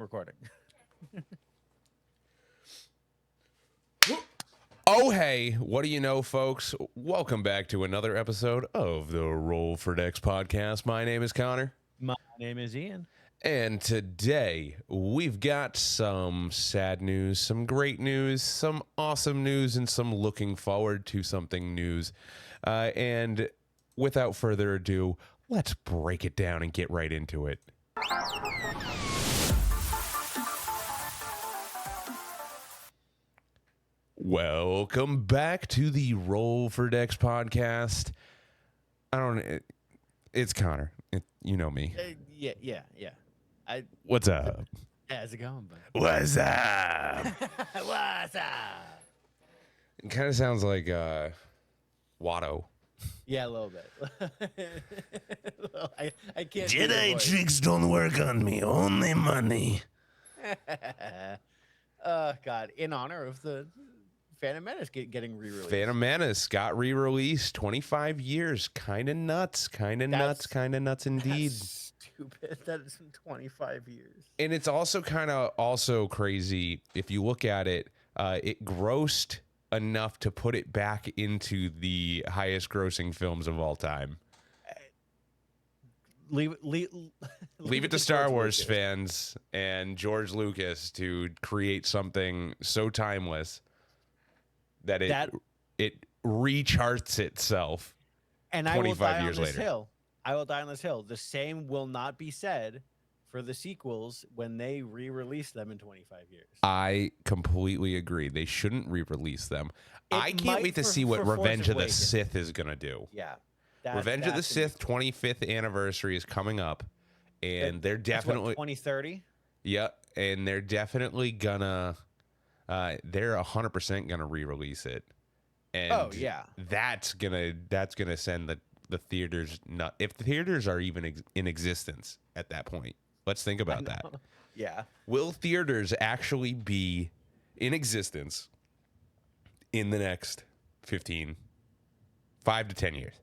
Recording. Oh, hey, what do you know, folks? Welcome back to another episode of the Dex Podcast. My name is Connor. My name is Ian. And today we've got some sad news, some great news, some awesome news, and some looking forward to something news. And without further ado, let's break it down and get right into it. Welcome back to the Dex Podcast. It's Connor. You know me. Yeah. What's up? How's it going, bud? What's up? What's up? It kind of sounds like Watto. Yeah, a little bit. I can't. Jedi tricks don't work on me, only money. God, in honor of the Phantom Menace getting re-released. Phantom Menace got re-released, 25 years. Kind of nuts indeed. That's stupid. That is in 25 years. And it's also kind of also crazy if you look at it. It grossed enough to put it back into the highest grossing films of all time. Leave it to Star Wars fans and George Lucas to create something so timeless that it recharts itself. And 25 years later. I will die on this hill. The same will not be said for the sequels when they re-release them in 25 years. I completely agree. They shouldn't re-release them. I can't wait to see what Revenge of the Sith is going to do. Yeah. Revenge of the Sith 25th anniversary is coming up, and they're definitely 2030. Yeah, and they're definitely gonna they're 100% gonna re-release it. And that's gonna send the theaters nut. If the theaters are even in existence at that point, let's think about that. Yeah. Will theaters actually be in existence in the next 5 to 10 years?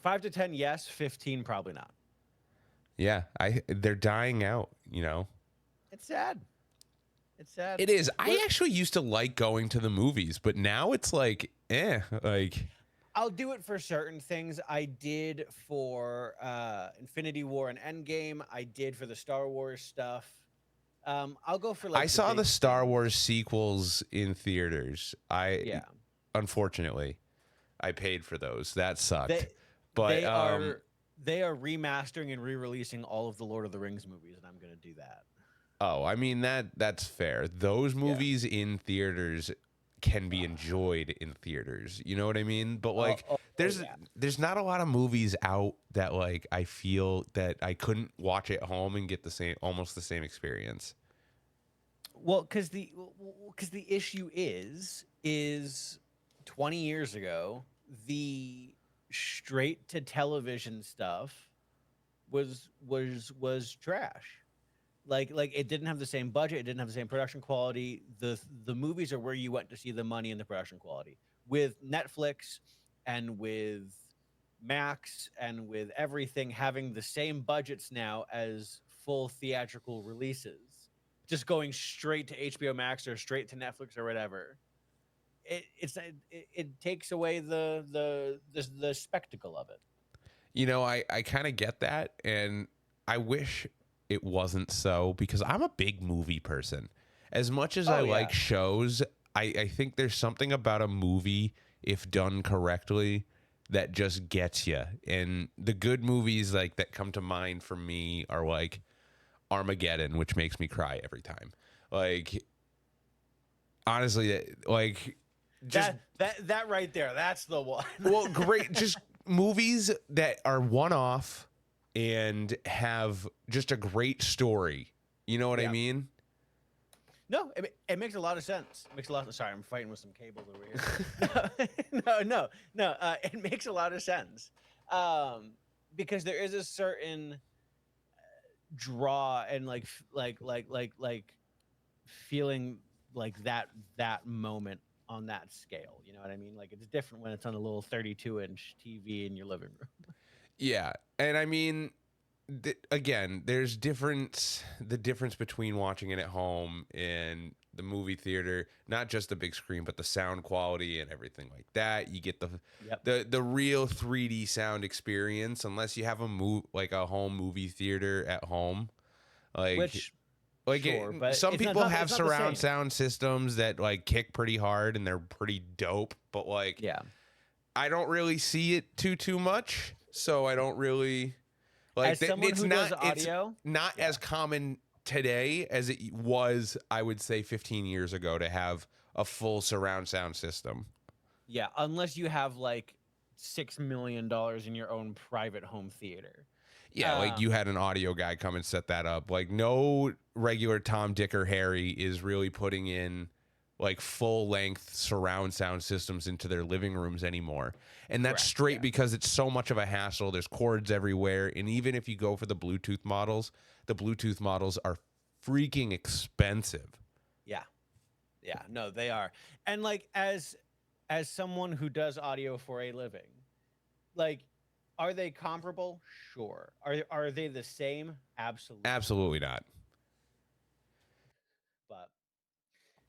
5 to 10, yes. 15, probably not. Yeah, they're dying out, you know. It's sad. It is. I actually used to like going to the movies, but now it's like, I'll do it for certain things. I did for Infinity War and Endgame. I did for the Star Wars stuff. I'll go for I saw the Star Wars sequels in theaters. Unfortunately, I paid for those. That sucked. But they are remastering and re-releasing all of the Lord of the Rings movies, and I'm going to do that. Oh, I mean that's fair. Those movies in theaters can be enjoyed in theaters. You know what I mean? But there's not a lot of movies out that I feel that I couldn't watch at home and get almost the same experience. Well, because the issue is 20 years ago, the straight to television stuff was trash. Like it didn't have the same budget, it didn't have the same production quality. The movies are where you went to see the money and the production quality. With Netflix and with Max and with everything having the same budgets now as full theatrical releases, just going straight to HBO Max or straight to Netflix or whatever, it takes away the spectacle of it. You know, I kind of get that, and I wish it wasn't so, because I'm a big movie person. As much as I like shows, I think there's something about a movie, if done correctly, that just gets you. And the good movies that come to mind for me are Armageddon, which makes me cry every time. Honestly, just that right there, that's the one. Well, great, just movies that are one-off and have just a great story. You know what I mean? No, it makes a lot of sense. It makes a lot of, sorry, I'm fighting with some cables over here. No. It makes a lot of sense. Because there is a certain draw and feeling like that moment on that scale. You know what I mean? It's different when it's on a little 32-inch TV in your living room. Yeah. And I mean, again, there's the difference between watching it at home and the movie theater, not just the big screen, but the sound quality and everything like that. You get Yep. the real 3D sound experience, unless you have a home movie theater at home. Like Which, sure, but some people have it's not the surround same. sound systems that like kick pretty hard and they're pretty dope, but like Yeah. I don't really see it too much, so I don't really like As someone who does audio, it's not as common today as it was, I would say 15 years ago, to have a full surround sound system. yeah, unless you have like $6 million in your own private home theater. Yeah, like you had an audio guy come and set that up. Like no regular Tom, Dick, or Harry is really putting in like full length surround sound systems into their living rooms anymore. And that's Correct, straight yeah. because it's so much of a hassle. There's cords everywhere. And even if you go for the Bluetooth models, the Bluetooth models are freaking expensive. Yeah. Yeah, no, they are. And like as someone who does audio for a living, like are they comparable? Sure. Are they the same? Absolutely. Absolutely not. But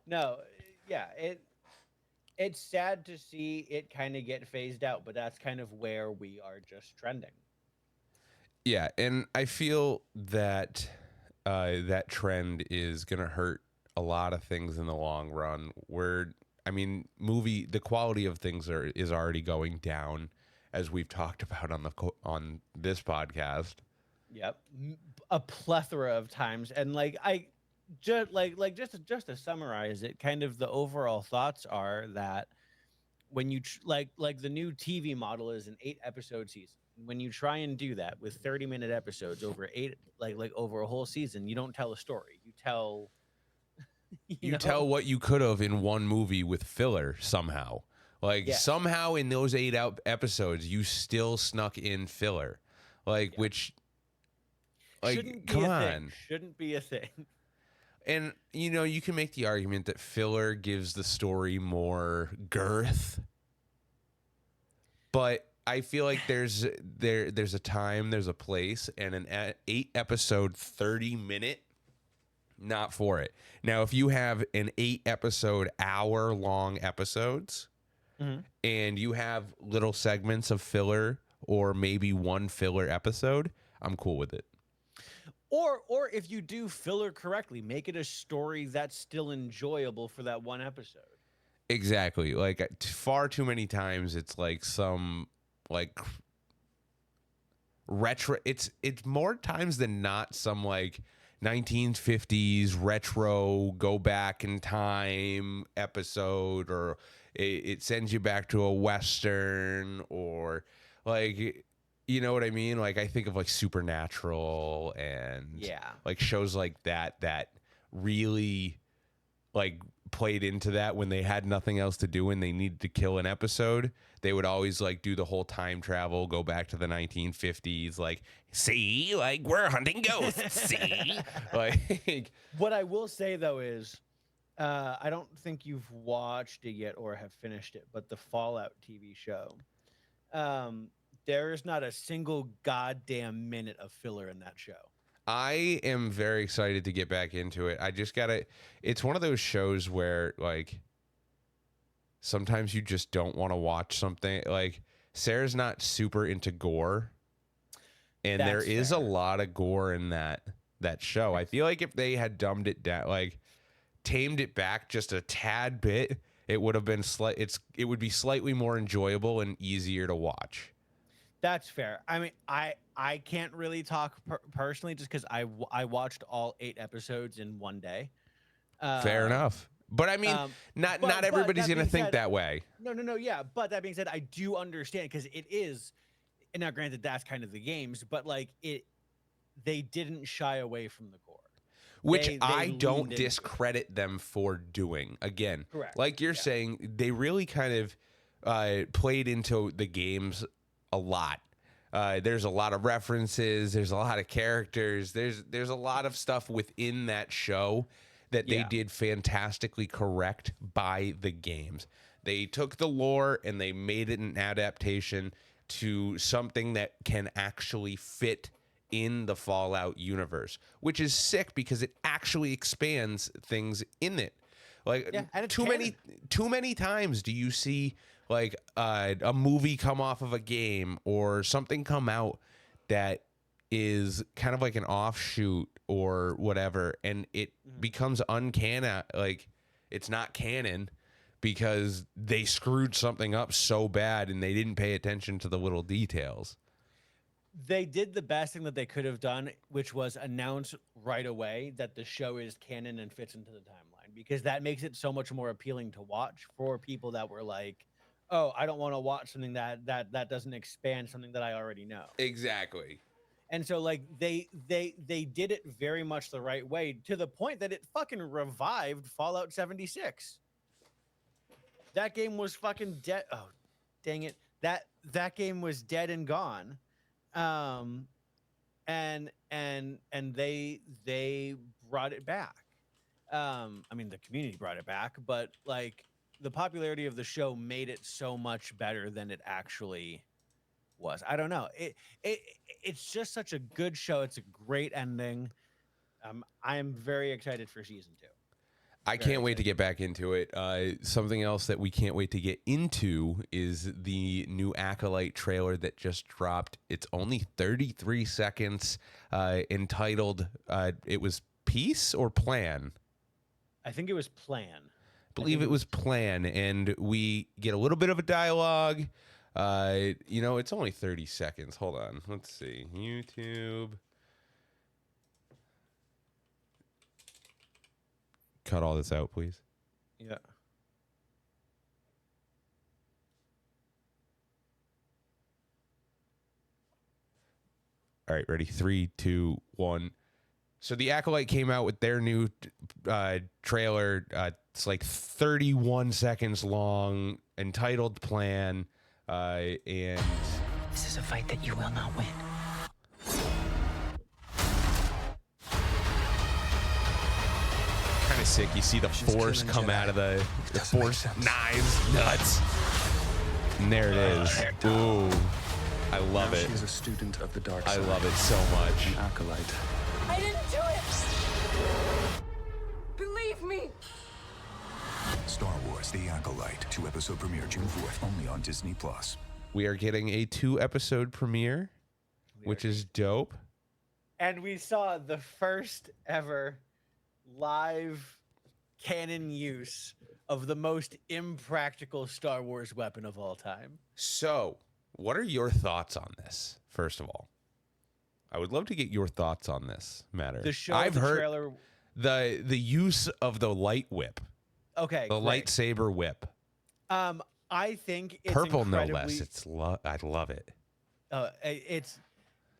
no, yeah, it's sad to see it kind of get phased out, but that's kind of where we are just trending. Yeah, and I feel that that trend is going to hurt a lot of things in the long run. The quality of things is already going down, as we've talked about on this podcast. Yep, a plethora of times, and like I just to summarize it, kind of the overall thoughts are that when you like the new TV model is an 8 episode season. When you try and do that with 30-minute episodes over over a whole season, you don't tell a story. You tell You tell what you could have in one movie with filler somehow. Like Yes. somehow in those 8 episodes, you still snuck in filler, like which, like, shouldn't be come a on. thing. Shouldn't be a thing. And you can make the argument that filler gives the story more girth, but I feel like there's a time, there's a place, and an 8 episode 30-minute, not for it. Now, if you have an 8 episode hour-long episodes, and you have little segments of filler or maybe one filler episode, I'm cool with it. Or if you do filler correctly, make it a story that's still enjoyable for that one episode. Exactly. Like far too many times it's like some like retro, it's more times than not some like 1950s retro go back in time episode, or it sends you back to a western, or like, you know what I mean? Like I think of like Supernatural and like shows like that really like played into that when they had nothing else to do and they needed to kill an episode. They would always like do the whole time travel, go back to the 1950s, like, see, like we're hunting ghosts, see? Like What I will say though is I don't think you've watched it yet or have finished it, but the Fallout TV show. There is not a single goddamn minute of filler in that show. I am very excited to get back into it. I just gotta, it's one of those shows where like sometimes you just don't want to watch something. Like Sarah's not super into gore, and That's there is fair. a lot of gore in that show. I feel like if they had dumbed it down, like tamed it back just a tad bit, it would have been it would be slightly more enjoyable and easier to watch. That's fair. I mean, I can't really talk personally just because I watched all 8 episodes in one day. Fair enough. But I mean, not everybody's that going to being think said- that way. No, yeah. But that being said, I do understand because it is, and now granted that's kind of the games, but like they didn't shy away from the gore. Which They I leaned don't into it. discredit them for doing. Again, Correct. like you're saying, they really kind of played into the games a lot. There's a lot of references. There's a lot of characters. There's a lot of stuff within that show that they did fantastically correct by the games. They took the lore and they made it an adaptation to something that can actually fit in the Fallout universe, which is sick because it actually expands things in it. Like and it's too many times do you see like a movie come off of a game or something come out that is kind of like an offshoot or whatever, and it becomes uncanny, like it's not canon because they screwed something up so bad and they didn't pay attention to the little details. They did the best thing that they could have done, which was announce right away that the show is canon and fits into the timeline, because that makes it so much more appealing to watch for people that were like, oh, I don't want to watch something that doesn't expand something that I already know. Exactly. And so like they did it very much the right way, to the point that it fucking revived Fallout 76. That game was fucking dead. Oh, dang it. That game was dead and gone. And they brought it back. I mean, the community brought it back, but like the popularity of the show made it so much better than it actually was. I don't know. It's just such a good show. It's a great ending. I am very excited for season 2. I can't wait to get back into it. Something else that we can't wait to get into is the new Acolyte trailer that just dropped. It's only 33 seconds, entitled, it was Peace or Plan? I think it was Plan. I believe it was Plan, and we get a little bit of a dialogue. It's only 30 seconds. Hold on. Let's see. YouTube. Cut all this out, please. Yeah. All right, ready? 3, 2, 1. So the Acolyte came out with their new trailer. It's like 31 seconds long, entitled Plan. And this is a fight that you will not win. Kind of sick. You see the Force come Jedi. out of the Force knives, nuts. And there it is. Ooh, I love it. She's a student of the dark I side. love it so much. An acolyte. I didn't do it! Believe me! Star Wars The Acolyte. 2-episode premiere June 4th, only on Disney+. We are getting a 2-episode premiere, which is dope. And we saw the first ever live canon use of the most impractical Star Wars weapon of all time. So, what are your thoughts on this, first of all? I would love to get your thoughts on this matter. The show, I've the heard trailer. the use of the light whip, Okay, the great. lightsaber whip. I think it's Purple, no incredibly- less. I love it.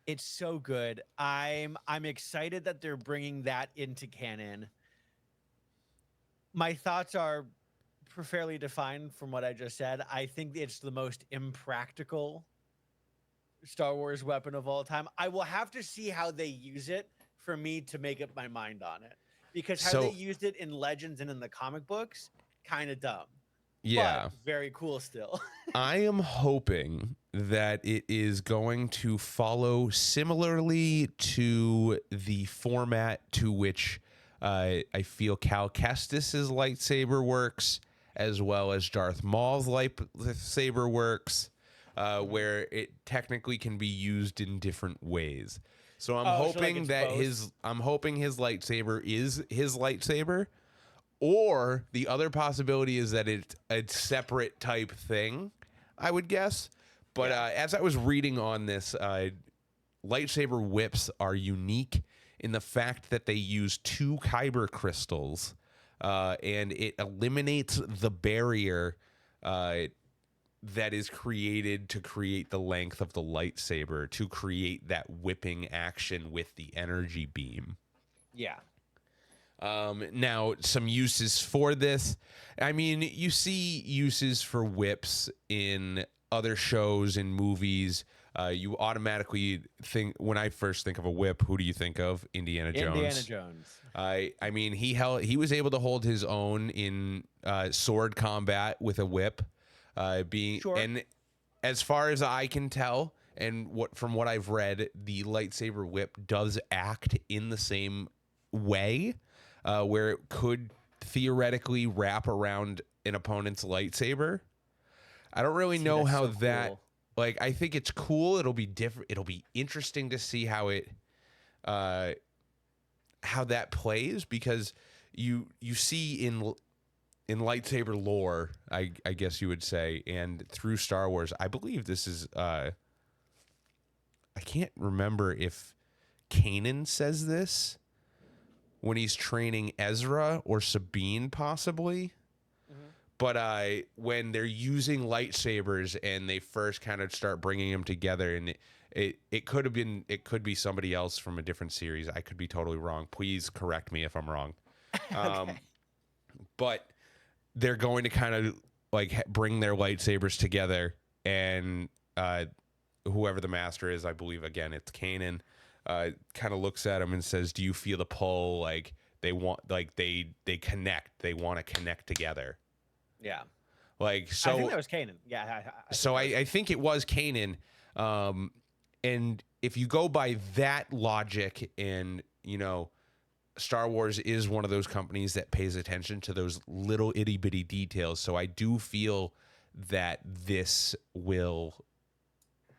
It's so good. I'm excited that they're bringing that into canon. My thoughts are fairly defined from what I just said. I think it's the most impractical Star Wars weapon of all time. I will have to see how they use it for me to make up my mind on it, because how they used it in Legends and in the comic books, kind of dumb. Yeah. But very cool still. I am hoping that it is going to follow similarly to the format to which I feel Cal Kestis's lightsaber works, as well as Darth Maul's lightsaber works, where it technically can be used in different ways. So I'm hoping that both? I'm hoping his lightsaber is his lightsaber. Or the other possibility is that it's a separate type thing, I would guess. But as I was reading on this, lightsaber whips are unique in the fact that they use 2 kyber crystals, and it eliminates the barrier that is created to create the length of the lightsaber, to create that whipping action with the energy beam. Yeah. Now, some uses for this. I mean, you see uses for whips in other shows and movies. You automatically think, when I first think of a whip, who do you think of? Indiana Jones. Indiana Jones. I mean, he was able to hold his own in sword combat with a whip. Sure. And as far as I can tell, and from what I've read, the lightsaber whip does act in the same way, where it could theoretically wrap around an opponent's lightsaber. I don't really know how that. Like, I think it's cool. It'll be different. It'll be interesting to see how that plays, because you see in lightsaber lore, I guess you would say, and through Star Wars, I believe this is I can't remember if Kanan says this when he's training Ezra, or Sabine possibly. But when they're using lightsabers and they first kind of start bringing them together, and it could be somebody else from a different series. I could be totally wrong. Please correct me if I'm wrong. Okay. But they're going to kind of like bring their lightsabers together, and whoever the master is, I believe, again, it's Kanan, kind of looks at him and says, "Do you feel the pull?" Like they connect. They want to connect together. Yeah. Like, so I think that was Kanan. Yeah. I think it was Kanan. And if you go by that logic, and Star Wars is one of those companies that pays attention to those little itty bitty details. So I do feel that this will,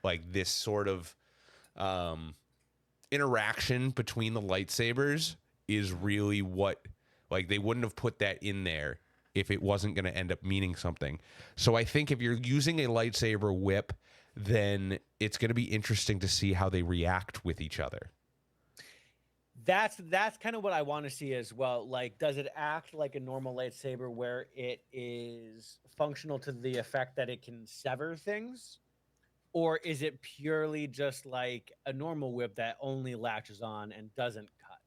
like, this sort of interaction between the lightsabers is really what, like, they wouldn't have put that in there if it wasn't going to end up meaning something. So I think if you're using a lightsaber whip, then it's going to be interesting to see how they react with each other. That's kind of what I want to see as well. Like, does it act like a normal lightsaber where it is functional to the effect that it can sever things? Or is it purely just like a normal whip that only latches on and doesn't cut?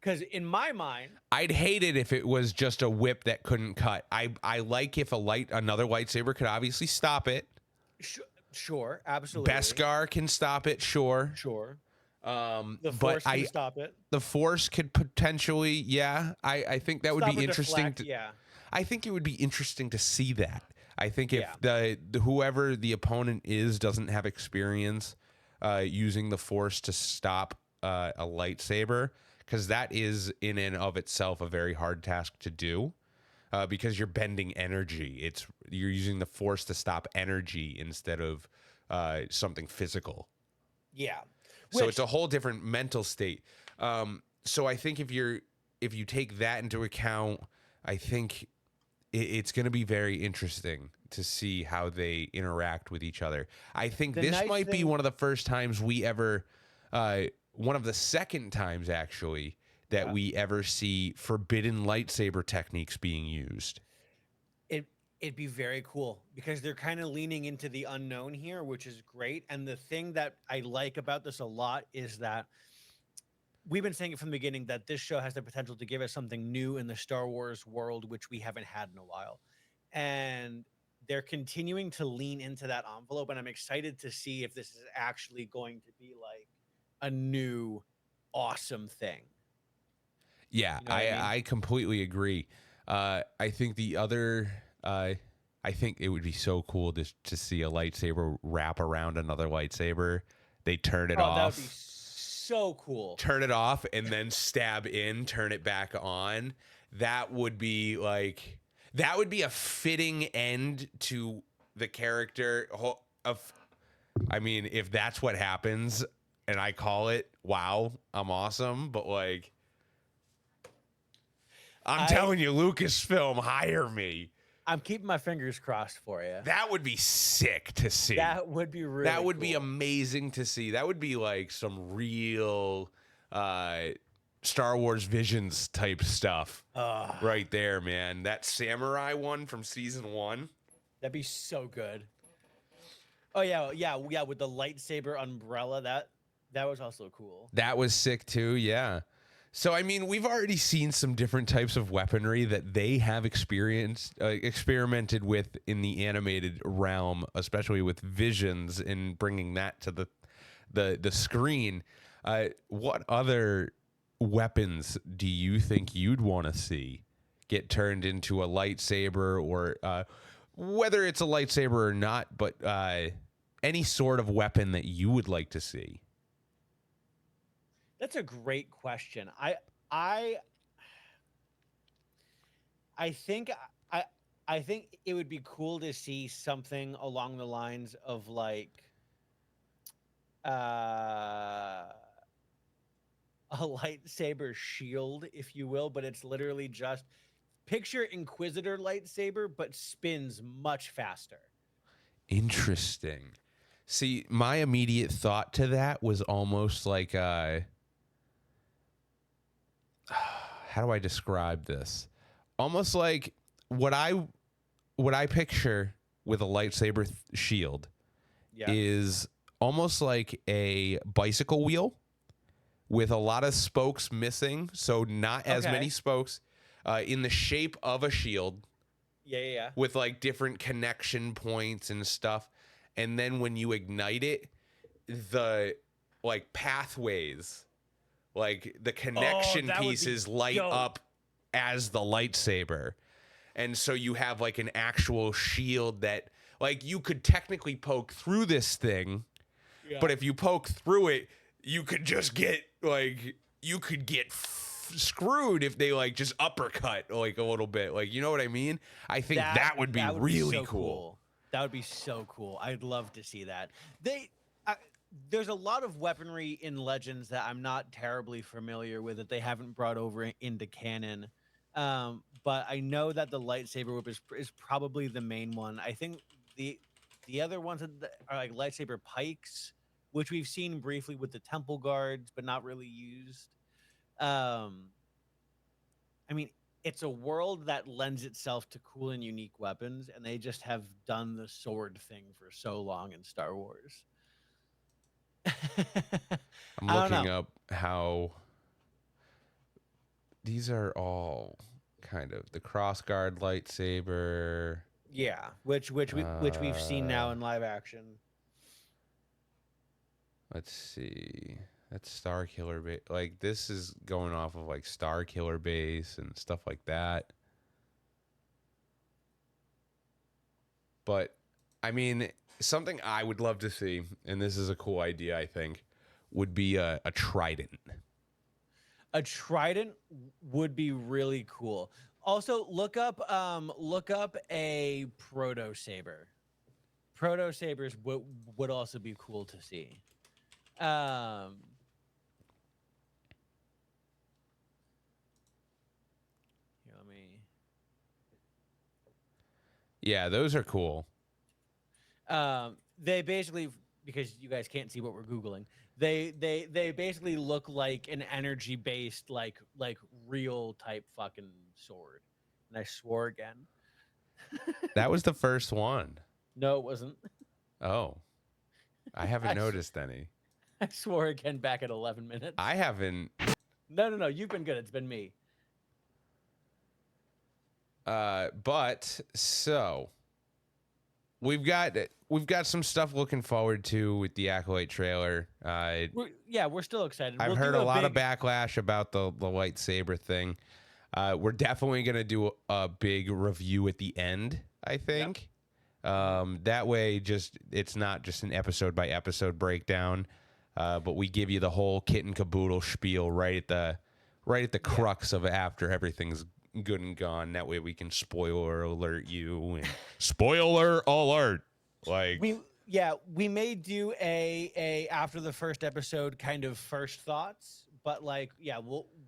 Because in my mind, I'd hate it if it was just a whip that couldn't cut. I like if another lightsaber could obviously stop it. Sure, absolutely. Beskar can stop it, sure. The Force can stop it. The Force could potentially, yeah. I think that would be interesting. I think it would be interesting to see that. I think if whoever the opponent is doesn't have experience using the Force to stop a lightsaber, because that is in and of itself a very hard task to do, because you're bending energy. You're using the Force to stop energy instead of something physical. Yeah. So it's a whole different mental state. So I think if you take that into account, I think it's going to be very interesting to see how they interact with each other. I think this might be one of the first times we ever, one of the second times actually, that we ever see forbidden lightsaber techniques being used. It'd be very cool because they're kind of leaning into the unknown here, which is great. And the thing that I like about this a lot is that we've been saying it from the beginning that this show has the potential to give us something new in the Star Wars world, which we haven't had in a while. And they're continuing to lean into that envelope. And I'm excited to see if this is actually going to be like a new, awesome thing. Yeah, you know I completely agree. I think the other... I think it would be so cool to see a lightsaber wrap around another lightsaber. They turn it off. That would be so cool. Turn it off and then stab in, turn it back on. That would be a fitting end to the character of, I mean, if that's what happens and I call it, wow, I'm awesome. But like, I'm telling you, Lucasfilm, hire me. I'm keeping my fingers crossed for you. That would be sick to see. That would be really That would be amazing to see. That would be like some real Star Wars Visions type stuff right there, man. That samurai one from season 1. That'd be so good. Oh, yeah, with the lightsaber umbrella. That was also cool. That was sick too, yeah. So, I mean, we've already seen some different types of weaponry that they have experimented with in the animated realm, especially with Visions and bringing that to the screen. What other weapons do you think you'd want to see get turned into a lightsaber, or whether it's a lightsaber or not, but any sort of weapon that you would like to see? That's a great question. I think I think it would be cool to see something along the lines of like a lightsaber shield, if you will, but it's literally just picture Inquisitor lightsaber, but spins much faster. Interesting. See, my immediate thought to that was almost like how do I describe this? Almost like what I picture with a lightsaber shield is almost like a bicycle wheel with a lot of spokes missing, so not as many spokes, in the shape of a shield. Yeah. With like different connection points and stuff. And then when you ignite it, the like pathways, like the connection pieces light up as the lightsaber. And so you have like an actual shield that like you could technically poke through this thing, but if you poke through it, you could just get like screwed if they like just uppercut like a little bit, like, you know what I mean? I think that would be really so cool. That would be so cool. I'd love to see that. There's a lot of weaponry in Legends that I'm not terribly familiar with that they haven't brought over into canon. But I know that the lightsaber whip is probably the main one. I think the other ones are like lightsaber pikes, which we've seen briefly with the temple guards, but not really used. I mean, it's a world that lends itself to cool and unique weapons, and they just have done the sword thing for so long in Star Wars. I'm looking up how these are all kind of the crossguard lightsaber. Yeah, which we've seen now in live action. Let's see. That's Star Killer Base. Like, this is going off of like Star Killer Base and stuff like that. But I mean, something I would love to see, and this is a cool idea, I think, would be a trident. A trident would be really cool. Also, look up a proto saber. Proto sabers would also be cool to see. Here, let me. Yeah, those are cool. They basically, because you guys can't see what we're Googling, they basically look like an energy based like real type fucking sword. And I swore again. That was the first one. No, it wasn't. Oh, I haven't noticed any. I swore again back at 11 minutes. I haven't. No. You've been good. It's been me. But so we've got some stuff looking forward to with the Acolyte trailer. We're still excited. I've heard a lot of backlash about the lightsaber thing. We're definitely gonna do a big review at the end, I think. Yep. That way, it's not just an episode by episode breakdown, but we give you the whole kit and caboodle spiel right at the crux of after everything's good and gone. That way we can spoiler alert you and spoiler alert. Like we may do a after the first episode kind of first thoughts, but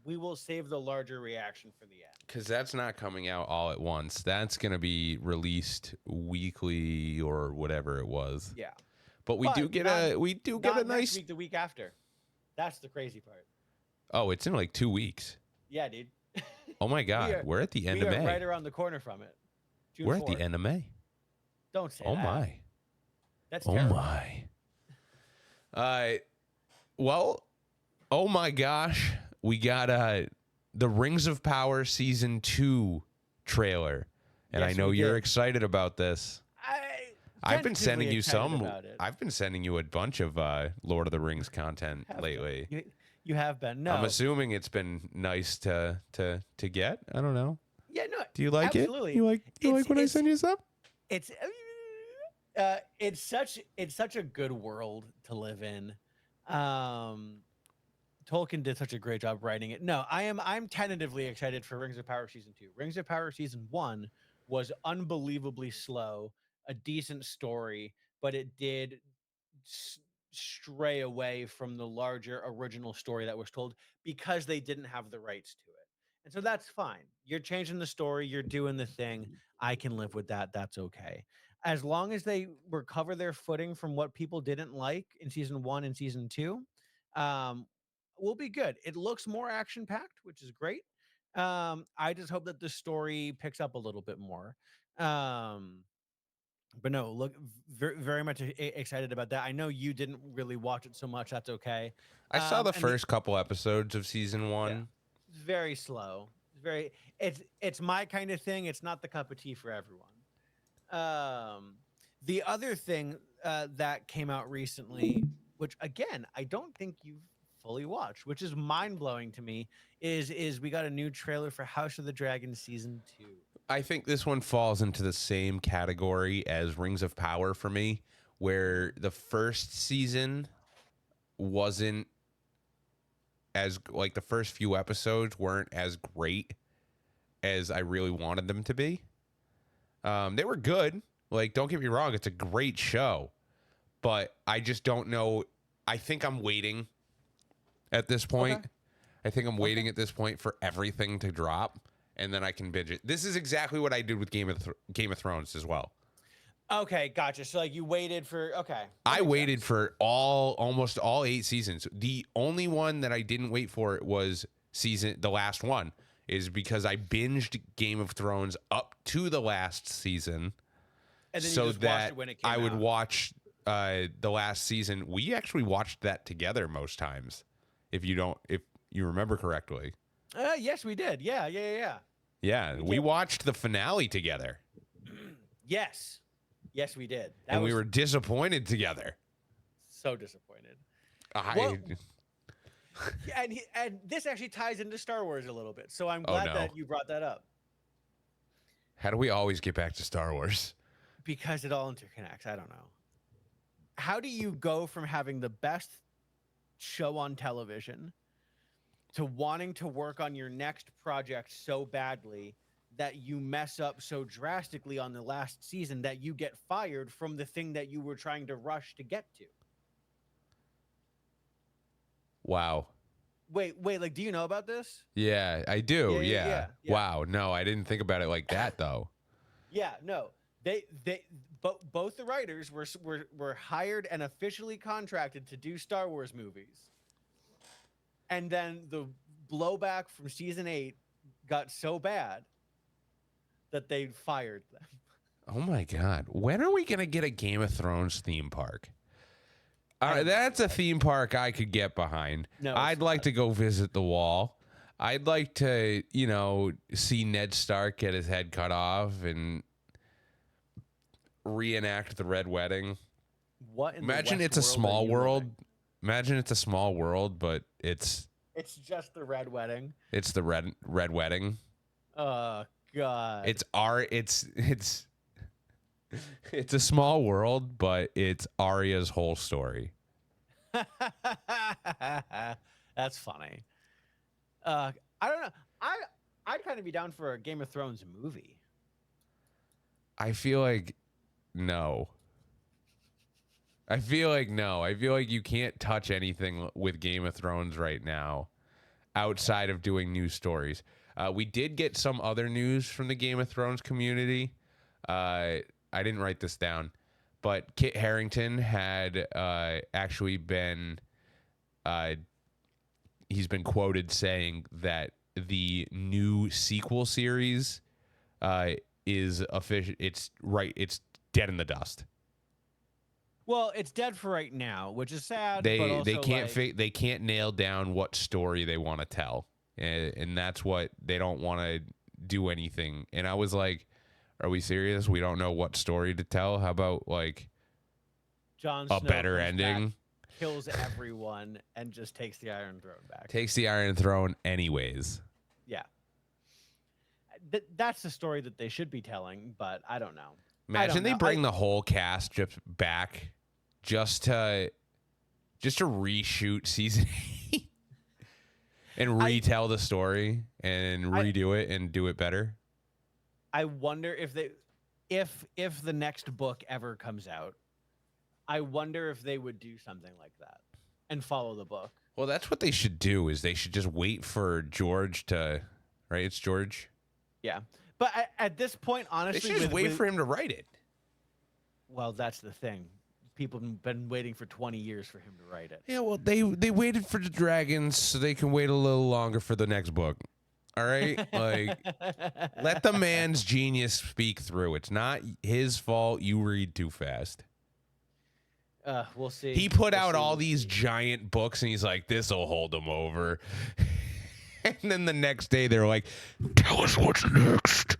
we will save the larger reaction for the end. Because that's not coming out all at once. That's going to be released weekly or whatever it was. Yeah. But we do get a nice next week, the week after. That's the crazy part. Oh, it's in like 2 weeks. Yeah, dude. Oh my God. We're at the end of May. We are right around the corner from it. June We're 4th. at the end of May. Don't say that. Oh my. That's terrible. Oh my. Well, oh my gosh. We got the Rings of Power Season 2 trailer. And Yes, I know we you're did. excited about this. I've been sending you some. It. I've been sending you a bunch of Lord of the Rings content lately. You have been. No. I'm assuming it's been nice to get. I don't know. Yeah, no. Do you like absolutely. it? You like when I send you stuff? It's It's such a good world to live in. Tolkien did such a great job writing it. No, I'm tentatively excited for Rings of Power season 2. Rings of Power season 1 was unbelievably slow, a decent story, but it did s- stray away from the larger original story that was told because they didn't have the rights to it. And so that's fine. You're changing the story, you're doing the thing. I can live with that. That's okay. As long as they recover their footing from what people didn't like in season 1 and season 2, um we'll be good. It looks more action packed, which is great. I just hope that the story picks up a little bit more. Um but no, look, very, very much excited about that. I know you didn't really watch it so much. That's okay. I saw the And the first couple episodes of season Yeah, 1. it's very slow. Very, it's my kind of thing. It's not the cup of tea for everyone. The other thing that came out recently, which again I don't think you've fully watched, which is mind blowing to me, is we got a new trailer for House of the Dragon season 2. I think this one falls into the same category as Rings of Power for me, where the first season wasn't as like the first few episodes weren't as great as I really wanted them to be. They were good. Like, don't get me wrong, it's a great show, but I just don't know. I think I'm waiting at this point. Okay. I think I'm waiting at this point for everything to drop, and then I can binge it. This is exactly what I did with Game of Thrones as well. Okay, gotcha. So like you waited for okay. I waited for almost all 8 seasons. The only one that I didn't wait for was the last one, is because I binged Game of Thrones up to the last season, And then so you just watched that it when it came I would out. watch the last season. We actually watched that together most times, if you remember correctly. Yes, we did. Yeah. Yeah, we watched the finale together, Yes, we did. That and was we were disappointed together. so disappointed. I Well, Yeah, and this actually ties into Star Wars a little bit. So I'm glad no. that you brought that up How do we always get back to Star Wars? because it all interconnects. I don't know. How do you go from having the best show on television to wanting to work on your next project so badly that you mess up so drastically on the last season that you get fired from the thing that you were trying to rush to get to? Wow. Wait, like, do you know about this? Yeah, I do. Yeah. Wow. No, I didn't think about it like that though. Yeah, no. Both the writers were hired and officially contracted to do Star Wars movies. And then the blowback from season 8 got so bad that they fired them. Oh my God. When are we going to get a Game of Thrones theme park? That's a theme park I could get behind. No, I'd like to go visit the wall. I'd like to, see Ned Stark get his head cut off and reenact the Red Wedding. What? Imagine it's a small world. Imagine it's a small world, but it's just the Red Wedding. It's the red wedding. Oh God. It's a small world, but it's Arya's whole story. That's funny. I don't know. I'd kind of be down for a Game of Thrones movie. I feel like no. I feel like you can't touch anything with Game of Thrones right now outside of doing news stories. We did get some other news from the Game of Thrones community. I didn't write this down, but Kit Harington had actually been he's been quoted saying that the new sequel series is official. It's dead in the dust. Well, it's dead for right now, which is sad. They but also they can't nail down what story they want to tell, and that's what they don't want to do anything. And I was like, are we serious? We don't know what story to tell. How about like Jon a Snow better comes ending? back, kills everyone and just takes the Iron Throne back. Takes the Iron Throne anyways. Yeah. That's the story that they should be telling, but I don't know. Imagine they know. bring the whole cast just back just to reshoot season 8 and retell the story and redo it and do it better. I wonder if the next book ever comes out, I wonder if they would do something like that and follow the book. Well, that's what they should do. Is they should just wait for George to, right? It's George. Yeah, but at this point, honestly, They should just wait for him to write it. Well, that's the thing. People have been waiting for 20 years for him to write it. Yeah, well, they waited for the dragons so they can wait a little longer for the next book. All right? Like, let the man's genius speak through. It's not his fault you read too fast. We'll see. He put out all these giant books, and he's like, this'll hold him over. And then the next day, they're like, tell us what's next.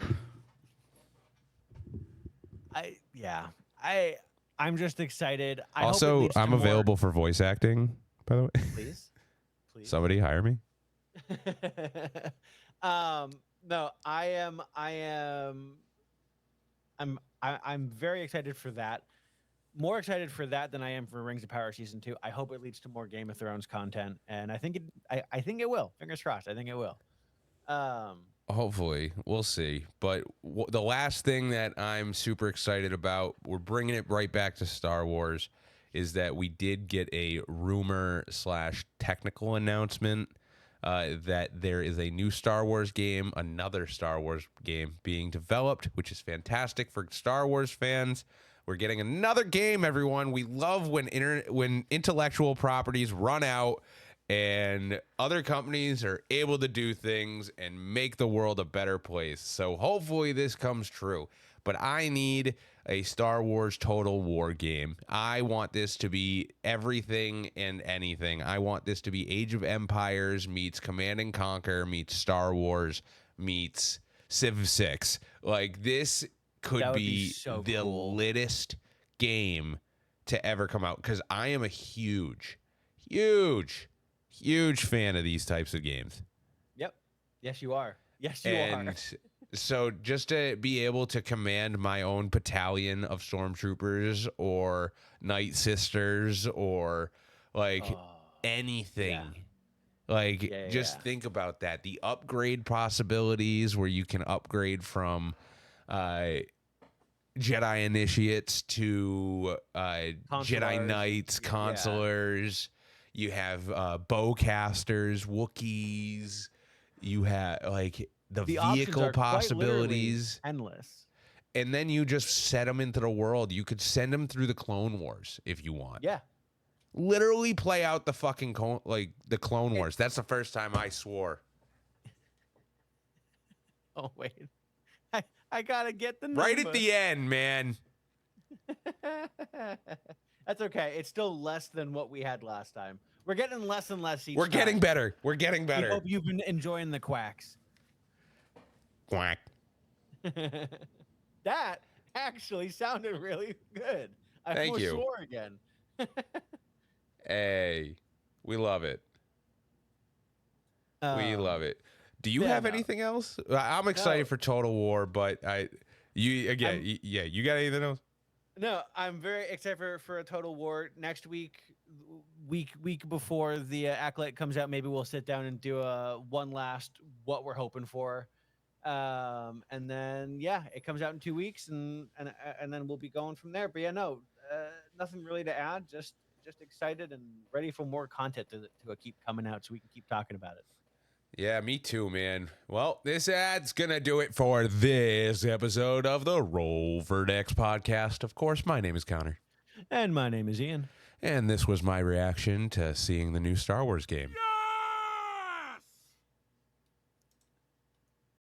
I'm just excited. Also, I'm available for voice acting, by the way. Please. Somebody hire me. No, I'm very excited for that. More excited for that than I am for Rings of Power Season 2. I hope it leads to more Game of Thrones content, and I think it will. Fingers crossed. I think it will. Hopefully, we'll see. But the last thing that I'm super excited about, we're bringing it right back to Star Wars, is that we did get a rumor/technical announcement that there is a new Star Wars game, another Star Wars game being developed, which is fantastic for Star Wars fans. We're getting another game, everyone. We love when intellectual properties run out and other companies are able to do things and make the world a better place. So hopefully this comes true. But I need a Star Wars Total War game. I want this to be everything and anything. I want this to be Age of Empires meets Command and Conquer meets Star Wars meets Civ 6. Like, this could be so the cool. littest game to ever come out, because I am a huge fan of these types of games. Yep. Yes, you are. Yes, you And are. so just to be able to command my own battalion of stormtroopers or Night Sisters or like anything. yeah. Like, Yeah, just yeah. think about that. The upgrade possibilities where you can upgrade from Jedi initiates to Jedi Consulars. Knights, Yeah. consulars. You have bowcasters, Wookiees. You have like the options vehicle are quite possibilities, literally endless. and then you just set them into the world. You could send them through the Clone Wars if you want. Yeah. Literally play out the fucking the Clone Wars. That's the first time I swore. Oh wait. I gotta get the number. Right at the end, man. That's okay. It's still less than what we had last time. We're getting less and less each We're time. getting better. We're getting We better. hope you've been enjoying the quacks. Quack. That actually sounded really good. I Thank almost you. swore again. Hey, we love it. We love it. Do you yeah, have no. anything else? I'm excited for Total War, but you got anything else? No, I'm very excited for a Total War next week. Week before the Acolyte comes out, maybe we'll sit down and do one last what we're hoping for, and then it comes out in 2 weeks, and then we'll be going from there. But yeah, no, nothing really to add. Just excited and ready for more content to keep coming out, so we can keep talking about it. Yeah, me too, man. Well, this ad's gonna do it for this episode of the forDex Podcast. Of course, my name is Connor. And my name is Ian. And this was my reaction to seeing the new Star Wars game.